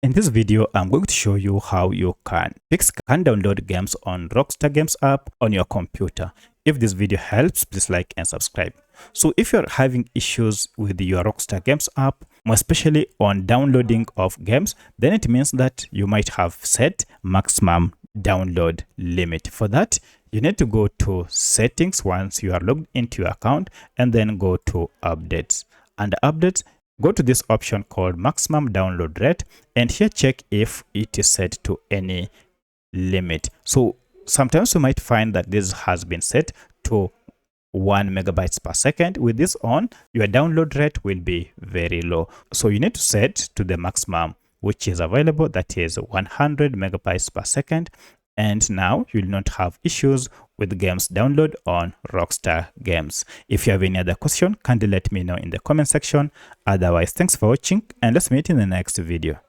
In this video, I'm going to show you how you can download games on Rockstar Games app on your computer. If this video helps, please like and subscribe. So if you're having issues with your Rockstar Games app, more especially on downloading of games, then it means that you might have set maximum download limit. For that, you need to go to settings once you are logged into your account and then go to updates. Under updates, go to this option called maximum download rate, and here check if it is set to any limit. So sometimes you might find that this has been set to 1 megabytes per second. With this on, your download rate will be very low. So you need to set to the maximum which is available, that is 100 megabytes per second. And now you'll not have issues with games download on Rockstar Games. If you have any other question, kindly let me know in the comment section. Otherwise, thanks for watching and let's meet in the next video.